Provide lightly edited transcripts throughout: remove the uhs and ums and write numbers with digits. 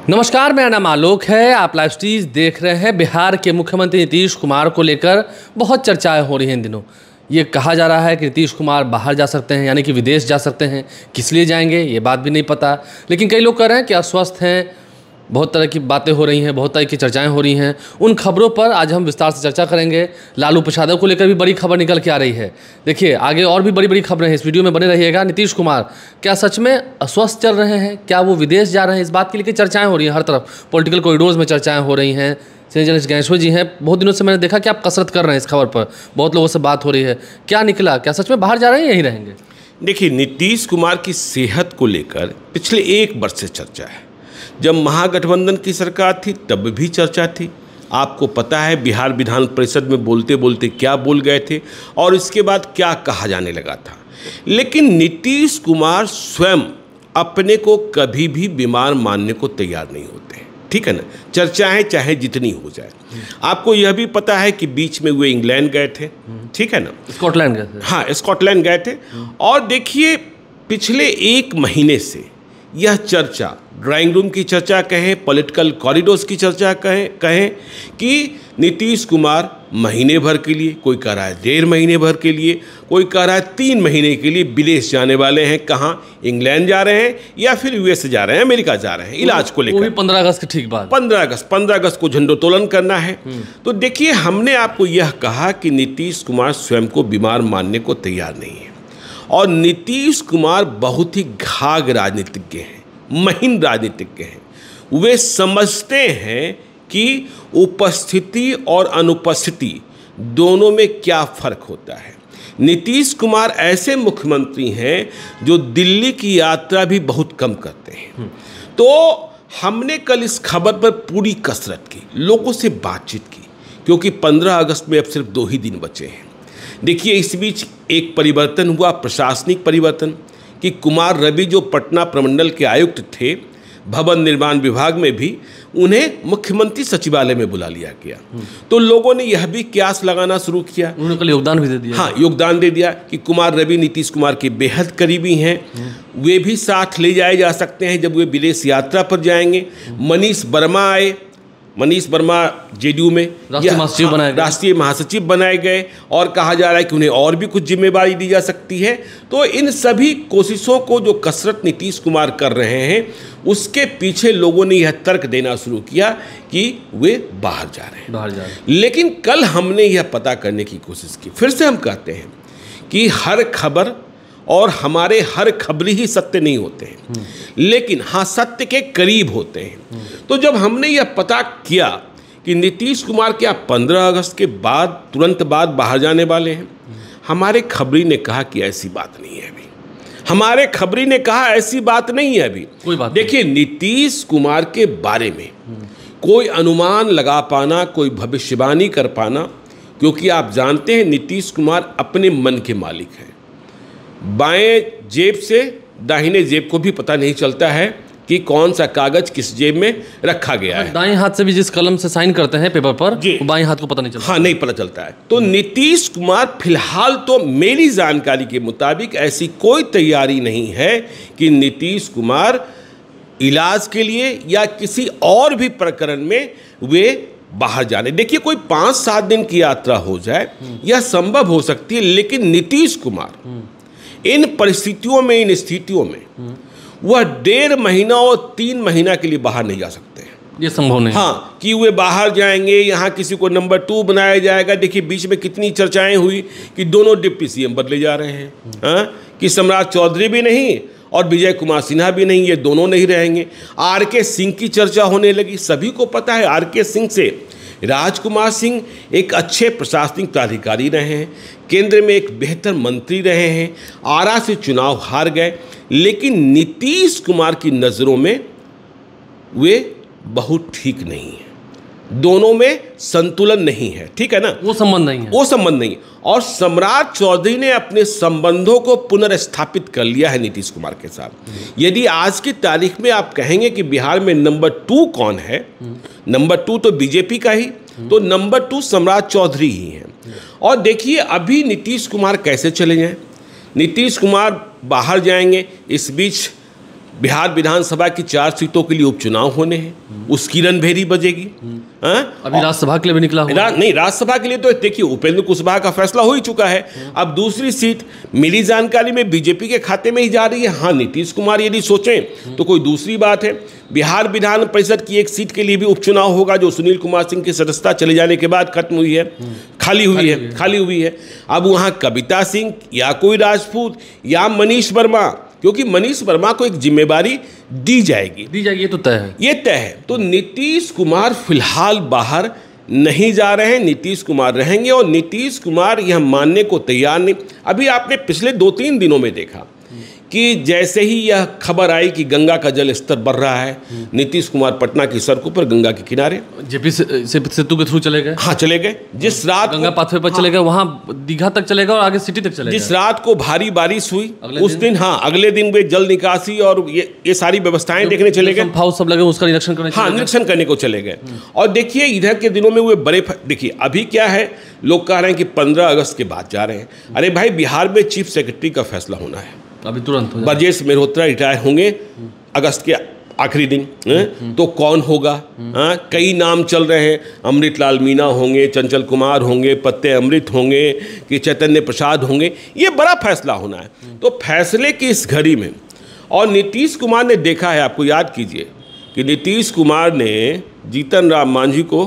नमस्कार, मेरा नाम आलोक है। आप लाइव स्ट्रीज देख रहे हैं। बिहार के मुख्यमंत्री नीतीश कुमार को लेकर बहुत चर्चाएं हो रही हैं इन दिनों। ये कहा जा रहा है कि नीतीश कुमार बाहर जा सकते हैं, यानी कि विदेश जा सकते हैं। किस लिए जाएंगे ये बात भी नहीं पता, लेकिन कई लोग कह रहे हैं कि अस्वस्थ हैं। बहुत तरह की बातें हो रही हैं, बहुत तरह की चर्चाएं हो रही हैं। उन खबरों पर आज हम विस्तार से चर्चा करेंगे। लालू प्रसाद को लेकर भी बड़ी खबर निकल के आ रही है। देखिए, आगे और भी बड़ी बड़ी खबरें हैं, इस वीडियो में बने रहिएगा। नीतीश कुमार क्या सच में अस्वस्थ चल रहे हैं? क्या वो विदेश जा रहे हैं? इस बात के लिए चर्चाएं हो रही हैं हर तरफ। पॉलिटिकल कॉरिडोर्स में चर्चाएं हो रही हैं। संजय गणेश्वर जी हैं, बहुत दिनों से मैंने देखा कि आप कसरत कर रहे हैं इस खबर पर। बहुत लोगों से बात हो रही है। क्या निकला? क्या सच में बाहर जा रहे हैं, यहीं रहेंगे? देखिए, नीतीश कुमार की सेहत को लेकर पिछले 1 वर्ष से चर्चा है। जब महागठबंधन की सरकार थी तब भी चर्चा थी। आपको पता है बिहार विधान परिषद में बोलते बोलते क्या बोल गए थे और इसके बाद क्या कहा जाने लगा था। लेकिन नीतीश कुमार स्वयं अपने को कभी भी बीमार मानने को तैयार नहीं होते, ठीक है ना। चर्चाएं चाहे जितनी हो जाए। आपको यह भी पता है कि बीच में वे इंग्लैंड गए थे, ठीक है ना, स्कॉटलैंड गए थे। हाँ, स्कॉटलैंड गए थे। और देखिए, पिछले 1 महीने से यह चर्चा, ड्राइंग रूम की चर्चा कहें, पॉलिटिकल कॉरिडोर्स की चर्चा कहें कि नीतीश कुमार महीने भर के लिए, कोई कह रहा है 1.5 महीने भर के लिए, कोई कह रहा है 3 महीने के लिए विदेश जाने वाले हैं। कहाँ? इंग्लैंड जा रहे हैं या फिर यूएस जा रहे हैं, अमेरिका जा रहे हैं इलाज को लेकर। 15 अगस्त की ठीक बात। 15 अगस्त को झंडोत्तोलन करना है। तो देखिए, हमने आपको यह कहा कि नीतीश कुमार स्वयं को बीमार मानने को तैयार नहीं है। और नीतीश कुमार बहुत ही घाघ राजनीतिज्ञ हैं, महीन राजनीतिज्ञ हैं। वे समझते हैं कि उपस्थिति और अनुपस्थिति दोनों में क्या फर्क होता है। नीतीश कुमार ऐसे मुख्यमंत्री हैं जो दिल्ली की यात्रा भी बहुत कम करते हैं। तो हमने कल इस खबर पर पूरी कसरत की, लोगों से बातचीत की, क्योंकि 15 अगस्त में अब सिर्फ 2 ही दिन बचे हैं। देखिए, इस बीच एक परिवर्तन हुआ, प्रशासनिक परिवर्तन, कि कुमार रवि जो पटना प्रमंडल के आयुक्त थे, भवन निर्माण विभाग में भी उन्हें मुख्यमंत्री सचिवालय में बुला लिया गया। तो लोगों ने यह भी क्यास लगाना शुरू किया। उन्होंने कल योगदान भी दे दिया। हाँ, योगदान दे दिया कि कुमार रवि नीतीश कुमार के बेहद करीबी हैं। वे भी साथ ले जाए जा सकते हैं जब वे विदेश यात्रा पर जाएंगे। मनीष वर्मा आए। मनीष वर्मा जेडीयू में राष्ट्रीय महासचिव बनाए गए और कहा जा रहा है कि उन्हें और भी कुछ जिम्मेदारी दी जा सकती है। तो इन सभी कोशिशों को, जो कसरत नीतीश कुमार कर रहे हैं, उसके पीछे लोगों ने यह तर्क देना शुरू किया कि वे बाहर जा रहे हैं। लेकिन कल हमने यह पता करने की कोशिश की। फिर से हम कहते हैं कि हर खबर और हमारे हर खबरी ही सत्य नहीं होते हैं, लेकिन हाँ, सत्य के करीब होते हैं। तो जब हमने यह पता किया कि नीतीश कुमार क्या 15 अगस्त के बाद तुरंत बाद बाहर जाने वाले हैं, हमारे खबरी ने कहा कि ऐसी बात नहीं है अभी। हमारे खबरी ने कहा ऐसी बात नहीं है अभी। कोई बात। देखिए, नीतीश कुमार के बारे में कोई अनुमान लगा पाना, कोई भविष्यवाणी कर पाना, क्योंकि आप जानते हैं नीतीश कुमार अपने मन के मालिक हैं। बाएं जेब से दाहिने जेब को भी पता नहीं चलता है कि कौन सा कागज किस जेब में रखा गया है। दाएं हाथ से भी जिस कलम से साइन करते हैं पेपर पर, वो बाएं हाथ को पता नहीं चलता। हाँ, नहीं पता चलता है। तो नीतीश कुमार फिलहाल तो मेरी जानकारी के मुताबिक ऐसी कोई तैयारी नहीं है कि नीतीश कुमार इलाज के लिए या किसी और भी प्रकरण में वे बाहर जाने। देखिए, कोई 5-7 दिन की यात्रा हो जाए, यह संभव हो सकती है, लेकिन नीतीश कुमार इन परिस्थितियों में, इन स्थितियों में वह 1.5 महीना और 3 महीना के लिए बाहर नहीं जा सकते हैं। ये संभव नहीं। हाँ, कि वे बाहर जाएंगे, यहाँ किसी को नंबर 2 बनाया जाएगा। देखिए, बीच में कितनी चर्चाएं हुई कि दोनों डिप्टी सीएम बदले जा रहे हैं। हाँ, कि सम्राट चौधरी भी नहीं और विजय कुमार सिन्हा भी नहीं, ये दोनों नहीं रहेंगे। आर.के. सिंह की चर्चा होने लगी। सभी को पता है आर.के. सिंह से राजकुमार सिंह एक अच्छे प्रशासनिक प्राधिकारी रहे हैं, केंद्र में एक बेहतर मंत्री रहे हैं, आरा से चुनाव हार गए, लेकिन नीतीश कुमार की नज़रों में वे बहुत ठीक नहीं हैं। दोनों में संतुलन नहीं है, ठीक है ना, वो संबंध नहीं है, वो संबंध नहीं। और सम्राट चौधरी ने अपने संबंधों को पुनर्स्थापित कर लिया है नीतीश कुमार के साथ। यदि आज की तारीख में आप कहेंगे कि बिहार में नंबर 2 कौन है, नंबर 2 तो बीजेपी का ही, तो नंबर 2 सम्राट चौधरी ही हैं। और देखिए, अभी नीतीश कुमार कैसे चले जाएं। नीतीश कुमार बाहर जाएंगे, इस बीच बिहार विधानसभा की 4 सीटों के लिए उपचुनाव होने हैं, उसकी रणभेरी बजेगी। अभी राज्यसभा के लिए भी निकला हुआ नहीं, राज्यसभा के लिए तो देखिए उपेंद्र कुशवाहा का फैसला हो ही चुका है। अब दूसरी सीट मिली जानकारी में बीजेपी के खाते में ही जा रही है। हाँ, नीतीश कुमार यदि सोचें तो कोई दूसरी बात है। बिहार विधान परिषद की एक सीट के लिए भी उपचुनाव होगा, जो सुनील कुमार सिंह की सदस्यता चले जाने के बाद खत्म हुई है, खाली हुई है। अब वहाँ कविता सिंह या कोई राजपूत या मनीष वर्मा, क्योंकि मनीष वर्मा को एक जिम्मेदारी दी जाएगी, ये तो तय है। तो नीतीश कुमार फिलहाल बाहर नहीं जा रहे हैं, नीतीश कुमार रहेंगे। और नीतीश कुमार यह मानने को तैयार नहीं। अभी आपने पिछले 2-3 दिनों में देखा कि जैसे ही यह खबर आई कि गंगा का जल स्तर बढ़ रहा है, नीतीश कुमार पटना की सड़कों पर गंगा के किनारे जेपी सेतु के थ्रू चले गए। हाँ, चले गए। जिस रात गंगा पाथवे पर चले गए, वहाँ दीघा तक चलेगा और आगे सिटी तक चलेगा। जिस रात को भारी बारिश हुई उस दिन, हाँ, अगले दिन वे जल निकासी और ये सारी व्यवस्थाएं देखने चले गए। सब लगे उसका निरीक्षण करने, हाँ, निरीक्षण करने को चले गए। और देखिए इधर के दिनों में वे बड़े, देखिए अभी क्या है, लोग कह रहे हैं कि 15 अगस्त के बाद जा रहे हैं। अरे भाई, बिहार में चीफ सेक्रेटरी का फैसला होना है, अभी तुरंत ब्रजेश मेहरोत्रा रिटायर होंगे अगस्त के आखिरी दिन। तो कौन होगा? कई नाम चल रहे हैं, अमृत लाल मीना होंगे, चंचल कुमार होंगे, पत्ते अमृत होंगे, कि चैतन्य प्रसाद होंगे। ये बड़ा फैसला होना है। तो फैसले की इस घड़ी में, और नीतीश कुमार ने देखा है, आपको याद कीजिए कि नीतीश कुमार ने जीतन राम मांझी को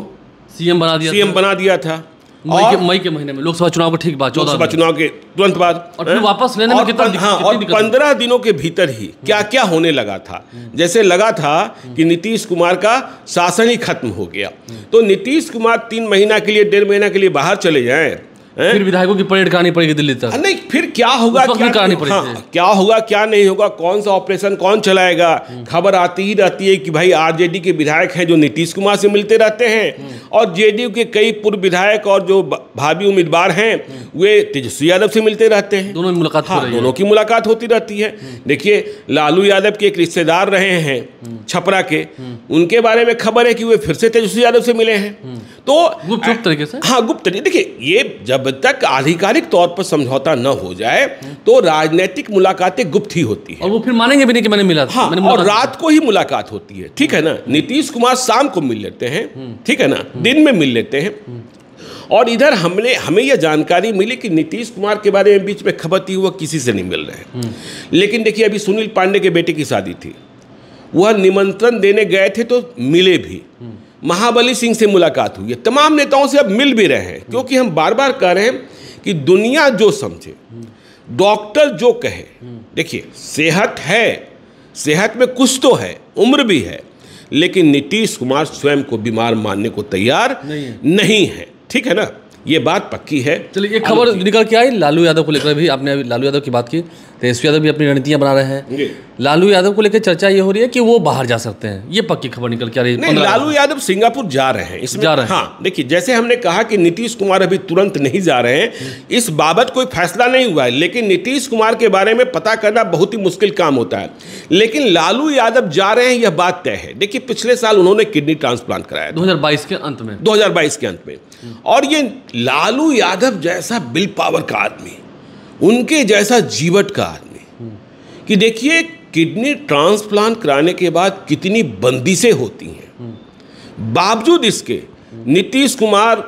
सीएम बना दिया था मई के महीने में, लोकसभा चुनाव के ठीक बाद, लोकसभा चुनाव के तुरंत बाद, और फिर वापस लेने में कितना और 15 दिनों के भीतर ही क्या क्या होने लगा था। जैसे लगा था कि नीतीश कुमार का शासन ही खत्म हो गया। तो नीतीश कुमार 3 महीना के लिए, 1.5 महीना के लिए बाहर चले जाएं, फिर विधायकों की परेड करानी पड़ेगी दिल्ली तक। नहीं, फिर क्या होगा, क्या होगा, क्या नहीं होगा, कौन सा ऑपरेशन कौन चलाएगा। खबर आती ही रहती है कि भाई आरजेडी के विधायक हैं जो नीतीश कुमार से मिलते रहते हैं, और जेडीयू के कई पूर्व विधायक और जो भावी उम्मीदवार हैं वे तेजस्वी यादव से मिलते रहते हैं। दोनों की मुलाकात हो रही है। दोनों की मुलाकात होती रहती है। देखिए, लालू यादव के एक रिश्तेदार रहे हैं छपरा के, उनके बारे में खबर है कि वे फिर से तेजस्वी यादव से मिले हैं। तो गुप्त तरीके से, हाँ, गुप्त तरीके। देखिए, ये जब तक आधिकारिक तौर पर समझौता न हो जाए तो राजनीतिक मुलाकातें गुप्त ही होती है, और वो फिर मानेंगे भी नहीं कि मैंने मिला था। हाँ, और रात को ही मुलाकात होती है, ठीक है ना। नीतीश कुमार शाम को मिल लेते हैं, ठीक है ना, दिन में मिल लेते हैं। और इधर हमें यह जानकारी मिली कि नीतीश कुमार के बारे में बीच में खबर थी, वह किसी से नहीं मिल रहे हैं। लेकिन देखिए, अभी सुनील पांडे के बेटे की शादी थी, वह निमंत्रण देने गए थे तो मिले भी। महाबली सिंह से मुलाकात हुई है, तमाम नेताओं से अब मिल भी रहे हैं। क्योंकि हम बार बार कह रहे हैं कि दुनिया जो समझे, डॉक्टर जो कहे, देखिए सेहत है, सेहत में कुछ तो है, उम्र भी है, लेकिन नीतीश कुमार स्वयं को बीमार मानने को तैयार नहीं है, ठीक है ना, ये बात पक्की है। चलिए, एक खबर निकल के आई लालू यादव को लेकर भी। आपने अभी लालू यादव की बात की, तेजस्वी यादव भी अपनी रणनीतियां बना रहे हैं। लालू यादव को लेकर चर्चा ये हो रही है कि वो बाहर जा सकते हैं, ये पक्की खबर निकल के आ रही है। नहीं, लालू यादव सिंगापुर जा रहे हैं, इसमें जा रहे हैं। हाँ, देखिए, जैसे हमने कहा कि नीतीश कुमार अभी तुरंत नहीं जा रहे हैं, इस बाबत कोई फैसला नहीं हुआ है। लेकिन नीतीश कुमार के बारे में पता करना बहुत ही मुश्किल काम होता है। लेकिन लालू यादव जा रहे हैं, यह बात तय है। देखिए, पिछले साल उन्होंने किडनी ट्रांसप्लांट कराया 2022 के अंत में। और ये लालू यादव जैसा बिल पावर का आदमी, उनके जैसा जीवट का आदमी, कि देखिए किडनी ट्रांसप्लांट कराने के बाद कितनी बंदिशें होती हैं। बावजूद इसके नीतीश कुमार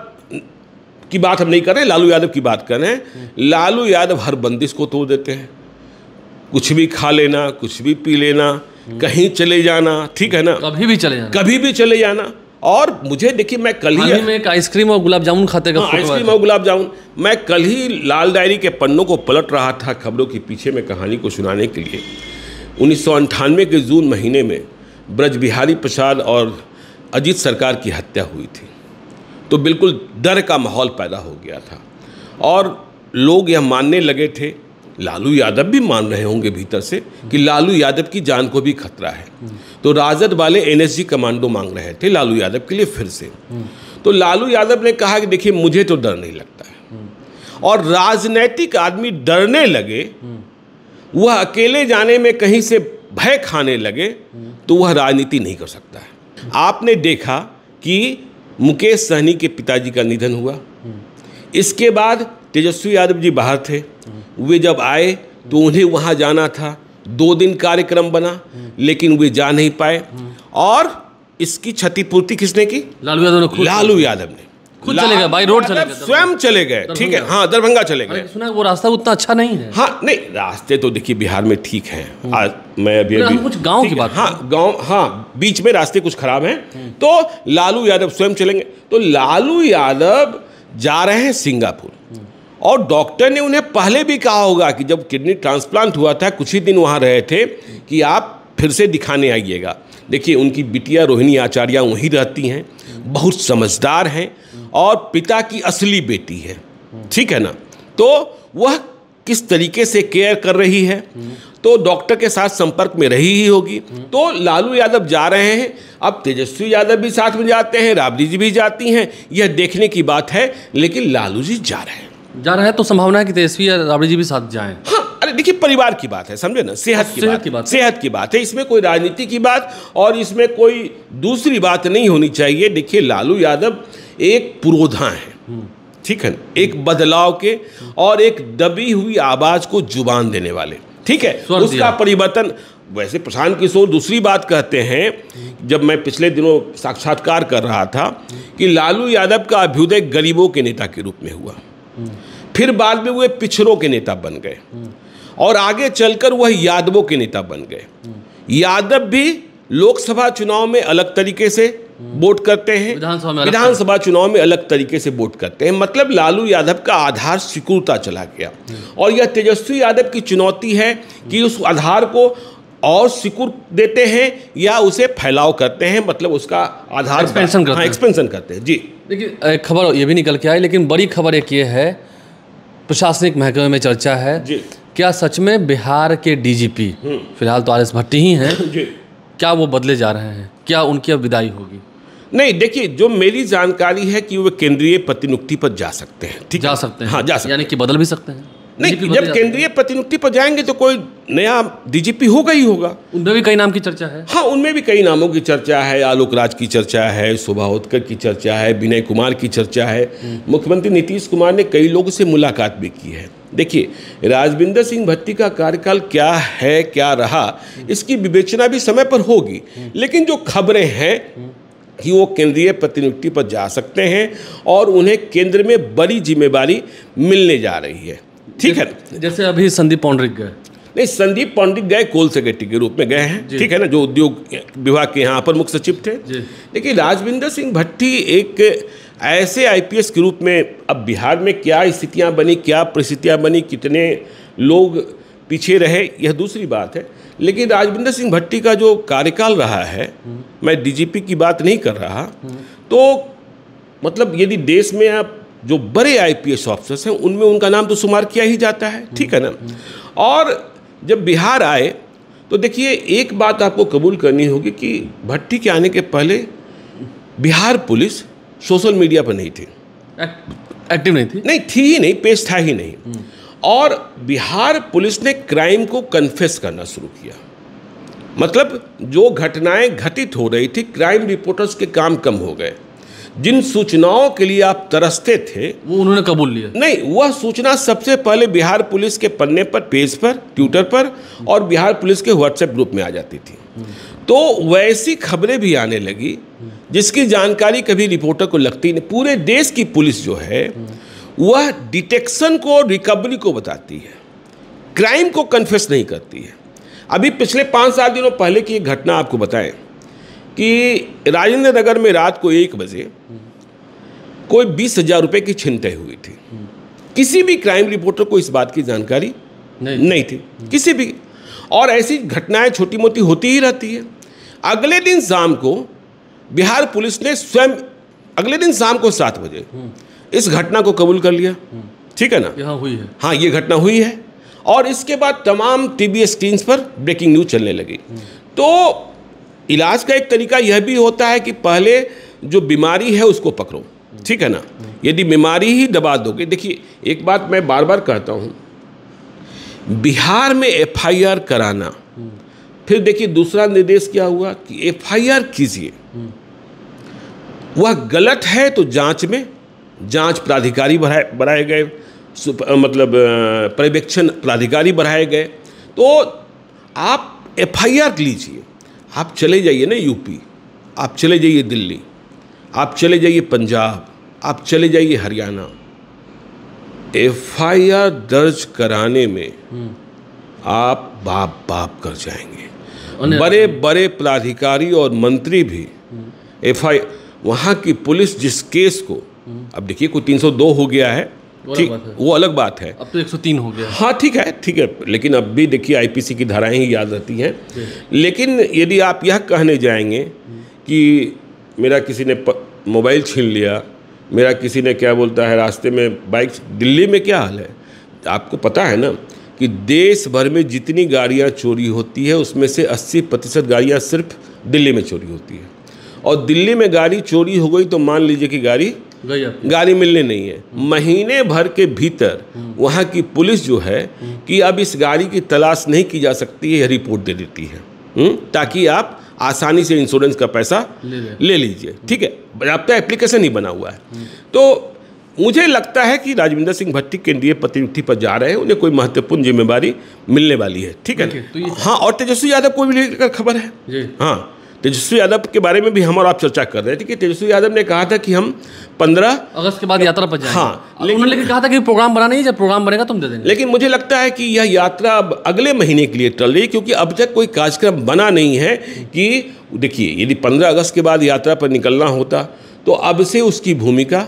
की बात हम नहीं कर रहे, लालू यादव की बात कर रहे हैं। लालू यादव हर बंदिश को तोड़ देते हैं। कुछ भी खा लेना, कुछ भी पी लेना, कहीं चले जाना, ठीक है ना, कभी भी चले जाना। और मुझे देखिए, मैं कल ही में एक आइसक्रीम और गुलाब जामुन खाते का, आइसक्रीम और गुलाब जामुन, मैं कल ही लाल डायरी के पन्नों को पलट रहा था खबरों के पीछे में कहानी को सुनाने के लिए। 1998 के जून महीने में ब्रज बिहारी प्रसाद और अजीत सरकार की हत्या हुई थी। तो बिल्कुल डर का माहौल पैदा हो गया था, और लोग यह मानने लगे थे, लालू यादव भी मान रहे होंगे भीतर से, कि लालू यादव की जान को भी खतरा है। तो राजद वाले एनएसजी कमांडो मांग रहे थे लालू यादव के लिए फिर से। तो लालू यादव ने कहा कि देखिए, मुझे तो डर नहीं लगता है। और राजनैतिक आदमी डरने लगे, वह अकेले जाने में कहीं से भय खाने लगे, तो वह राजनीति नहीं कर सकता है। आपने देखा कि मुकेश सहनी के पिताजी का निधन हुआ, इसके बाद तेजस्वी यादव जी बाहर थे, वे जब आए तो उन्हें वहाँ जाना था, 2 दिन कार्यक्रम बना, लेकिन वे जा नहीं पाए। और इसकी क्षतिपूर्ति किसने की? लालू यादव ने खुद, लालू यादव ने खुद चले गए, बाई रोड चले गए, स्वयं चले गए। ठीक है, हाँ, दरभंगा चले गए। सुना वो रास्ता उतना अच्छा नहीं है। हाँ, नहीं, रास्ते तो देखिए बिहार में ठीक हैं। आज मैं अभी कुछ गांव की बात, हाँ गांव, हाँ बीच में रास्ते कुछ खराब हैं, तो लालू यादव स्वयं चलेंगे। तो लालू यादव जा रहे हैं सिंगापुर, और डॉक्टर ने उन्हें पहले भी कहा होगा कि जब किडनी ट्रांसप्लांट हुआ था, कुछ ही दिन वहाँ रहे थे, कि आप फिर से दिखाने आइएगा। देखिए, उनकी बिटिया रोहिणी आचार्य वहीं रहती हैं, बहुत समझदार हैं, और पिता की असली बेटी है। ठीक है ना, तो वह किस तरीके से केयर कर रही है, तो डॉक्टर के साथ संपर्क में रही ही होगी। तो लालू यादव जा रहे हैं, अब तेजस्वी यादव भी साथ में जाते हैं, राबड़ी जी भी जाती हैं, यह देखने की बात है। लेकिन लालू जी जा रहे हैं, तो संभावना है कि तेजस्वी या राबड़ी जी भी साथ जाएं। हाँ, अरे देखिए, परिवार की बात है, समझे ना, सेहत की बात है, इसमें कोई राजनीति की बात और इसमें कोई दूसरी बात नहीं होनी चाहिए। देखिए, लालू यादव एक पुरोधा है, ठीक है, एक बदलाव के और एक दबी हुई आवाज को जुबान देने वाले। ठीक है, उसका परिवर्तन। वैसे प्रशांत किशोर दूसरी बात कहते हैं, जब मैं पिछले दिनों साक्षात्कार कर रहा था, कि लालू यादव का अभ्युदय गरीबों के नेता के रूप में हुआ, फिर बाद में वे पिछड़ों के नेता बन गए, और आगे चलकर वह यादवों के नेता बन गए। यादव भी लोकसभा चुनाव में अलग तरीके से वोट करते हैं, विधानसभा चुनाव में अलग तरीके से वोट करते हैं। मतलब लालू यादव का आधार सिकुड़ता चला गया, और यह तेजस्वी यादव की चुनौती है कि उस आधार को और सिकुड़ देते हैं या उसे फैलाव करते हैं, मतलब उसका आधार एक्सपेंशन करते हैं। जी देखिए, खबर ये भी निकल के आई, लेकिन बड़ी खबर एक ये है, प्रशासनिक महकमे में चर्चा है जी, क्या सच में बिहार के डीजीपी, फिलहाल तो आर.एस. भट्टी ही हैं, क्या वो बदले जा रहे हैं? क्या उनकी अब विदाई होगी? नहीं, देखिए, जो मेरी जानकारी है कि वे केंद्रीय प्रतिनियुक्ति पर जा सकते हैं। ठीक, जा सकते हैं, हाँ, जा सकते हैं, यानी कि बदल भी सकते हैं। नहीं, जब केंद्रीय प्रतिनियुक्ति पर जाएंगे तो कोई नया डीजीपी होगा ही होगा। उनमें भी कई नाम की चर्चा है। हाँ, उनमें भी कई नामों की चर्चा है। आलोक राज की चर्चा है, शोभा उत्कर की चर्चा है, विनय कुमार की चर्चा है। मुख्यमंत्री नीतीश कुमार ने कई लोगों से मुलाकात भी की है। देखिए, राजविंदर सिंह भट्टी का कार्यकाल क्या है, क्या रहा, इसकी विवेचना भी समय पर होगी। लेकिन जो खबरें हैं कि वो केंद्रीय प्रतिनियुक्ति पर जा सकते हैं और उन्हें केंद्र में बड़ी जिम्मेदारी मिलने जा रही है। ठीक है, जैसे अभी संदीप पौंडरिक गए। नहीं, संदीप पौंडरिक गए कोल सेक्रेटरी के रूप में गए हैं, ठीक है ना, जो उद्योग विभाग के यहाँ पर मुख्य सचिव थे। लेकिन राजविंदर सिंह भट्टी एक ऐसे आईपीएस के रूप में, अब बिहार में क्या स्थितियाँ बनी, क्या परिस्थितियाँ बनी, कितने लोग पीछे रहे, यह दूसरी बात है। लेकिन राजविंदर सिंह भट्टी का जो कार्यकाल रहा है, मैं डीजीपी की बात नहीं कर रहा, तो मतलब यदि देश में आप जो बड़े आईपीएस ऑफिसर्स हैं उनमें उनका नाम तो शुमार किया ही जाता है। ठीक है ना। और जब बिहार आए तो देखिए, एक बात आपको कबूल करनी होगी कि भट्टी के आने के पहले बिहार पुलिस सोशल मीडिया पर नहीं थी, एक्टिव नहीं थी, नहीं थी ही नहीं, पेश था ही नहीं। और बिहार पुलिस ने क्राइम को कन्फेस करना शुरू किया। मतलब जो घटनाएं घटित हो रही थी, क्राइम रिपोर्टर्स के काम कम हो गए। जिन सूचनाओं के लिए आप तरसते थे वो उन्होंने कबूल लिया। नहीं, वह सूचना सबसे पहले बिहार पुलिस के पन्ने पर, पेज पर, ट्विटर पर और बिहार पुलिस के व्हाट्सएप ग्रुप में आ जाती थी। तो वैसी खबरें भी आने लगी जिसकी जानकारी कभी रिपोर्टर को लगती नहीं। पूरे देश की पुलिस जो है वह डिटेक्शन को और रिकवरी को बताती है, क्राइम को कन्फेस नहीं करती है। अभी पिछले 5-7 दिनों पहले की एक घटना आपको बताएं कि राजेंद्र नगर में रात को 1 बजे कोई 20,000 रुपये की छिनतई हुई थी। किसी भी क्राइम रिपोर्टर को इस बात की जानकारी नहीं थी, किसी भी। और ऐसी घटनाएं छोटी मोटी होती ही रहती है। अगले दिन शाम को बिहार पुलिस ने स्वयं, अगले दिन शाम को 7 बजे इस घटना को कबूल कर लिया। ठीक है ना, यहाँ हुई है, हाँ ये घटना हुई है। और इसके बाद तमाम टीवी स्क्रीन पर ब्रेकिंग न्यूज चलने लगी। तो इलाज का एक तरीका यह भी होता है कि पहले जो बीमारी है उसको पकड़ो। ठीक है ना, यदि बीमारी ही दबा दोगे। देखिए, एक बात मैं बार बार कहता हूँ, बिहार में एफआईआर कराना, फिर देखिए दूसरा निर्देश क्या हुआ कि एफआईआर कीजिए, वह गलत है तो जांच में जांच प्राधिकारी बढ़ाए गए, मतलब पर्यवेक्षण प्राधिकारी बढ़ाए गए। तो आप FIR लीजिए, आप चले जाइए ना यूपी, आप चले जाइए दिल्ली, आप चले जाइए पंजाब, आप चले जाइए हरियाणा, FIR दर्ज कराने में आप बाप बाप कर जाएंगे। बड़े बड़े पदाधिकारी और मंत्री भी FIR, वहाँ की पुलिस जिस केस को, अब देखिए कोई 302 हो गया है, ठीक, वो अलग बात है, अब तो 103 हो गया। हाँ ठीक है, लेकिन अब भी देखिए IPC की धाराएं ही याद रहती हैं। लेकिन यदि आप यह कहने जाएंगे कि मेरा किसी ने मोबाइल छीन लिया, मेरा किसी ने क्या बोलता है रास्ते में बाइक, दिल्ली में क्या हाल है आपको पता है ना कि देश भर में जितनी गाड़ियाँ चोरी होती है उसमें से 80% गाड़ियाँ सिर्फ दिल्ली में चोरी होती है। और दिल्ली में गाड़ी चोरी हो गई तो मान लीजिए कि गाड़ी मिलने नहीं है, महीने भर के भीतर वहाँ की पुलिस जो है कि अब इस गाड़ी की तलाश नहीं की जा सकती है, रिपोर्ट दे देती है, ताकि आप आसानी से इंश्योरेंस का पैसा ले लीजिए। ठीक है, आपका एप्लीकेशन ही बना हुआ है। तो मुझे लगता है कि राजविंदर सिंह भट्टी केंद्रीय प्रतिनियुक्ति पर जा रहे हैं, उन्हें कोई महत्वपूर्ण जिम्मेदारी मिलने वाली है। ठीक है, तो हाँ, और तेजस्वी यादव को भी लेकर खबर है। हाँ, तेजस्वी यादव के बारे में भी हम और आप चर्चा कर रहे थे कि तेजस्वी यादव ने कहा था कि हम 15 अगस्त के बाद यात्रा पर जाएंगे। हाँ, लेकिन कहा था कि प्रोग्राम बना नहीं, जब प्रोग्राम बनेगा तुम दे देंगे। लेकिन मुझे लगता है कि यह यात्रा अब अगले महीने के लिए चल रही है, क्योंकि अब तक कोई कार्यक्रम बना नहीं है। कि देखिए, यदि 15 अगस्त के बाद यात्रा पर निकलना होता तो अब से उसकी भूमिका,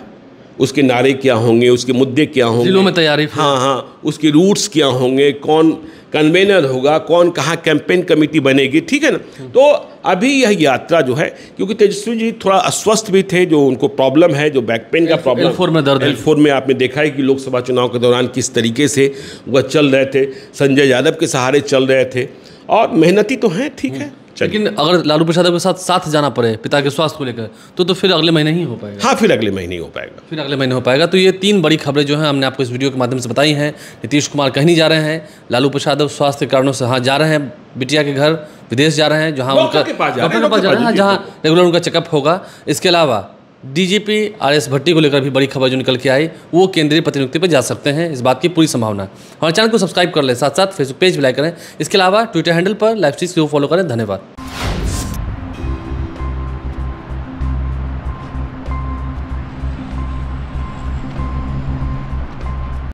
उसके नारे क्या होंगे, उसके मुद्दे क्या होंगे, जिलों में तैयारी, हाँ, उसके रूट्स क्या होंगे, कौन कन्वेनर होगा, कौन कहाँ कैंपेन कमेटी बनेगी, ठीक है ना। तो अभी यह यात्रा जो है, क्योंकि तेजस्वी जी थोड़ा अस्वस्थ भी थे, जो उनको प्रॉब्लम है, जो बैक पेन का प्रॉब्लम, L4 में दर्द है। L4 में आपने देखा है कि लोकसभा चुनाव के दौरान किस तरीके से वह चल रहे थे, संजय यादव के सहारे चल रहे थे, और मेहनती तो हैं, ठीक है। लेकिन अगर लालू प्रसाद के साथ जाना पड़े पिता के स्वास्थ्य को लेकर, तो फिर अगले महीने ही हो पाएगा। हाँ, फिर अगले महीने हो पाएगा। तो ये 3 बड़ी खबरें जो हैं हमने आपको इस वीडियो के माध्यम से बताई हैं। नीतीश कुमार कहीं नहीं जा रहे हैं, लालू प्रसाद स्वास्थ्य कारणों से जा रहे हैं बिटिया के घर, विदेश जा रहे हैं, जहाँ उनका डॉक्टर के पास जा रहे हैं, जहाँ रेगुलर उनका चेकअप होगा। इसके अलावा DGP RS भट्टी को लेकर भी बड़ी खबर जो निकल के आई, वो केंद्रीय प्रतिनियुक्ति पर जा सकते हैं, इस बात की पूरी संभावना है। हमारे चैनल को सब्सक्राइब कर लें, साथ साथ फेसबुक पेज भी लाइक करें। इसके अलावा ट्विटर हैंडल पर लाइव स्ट्रीम को फॉलो करें। धन्यवाद।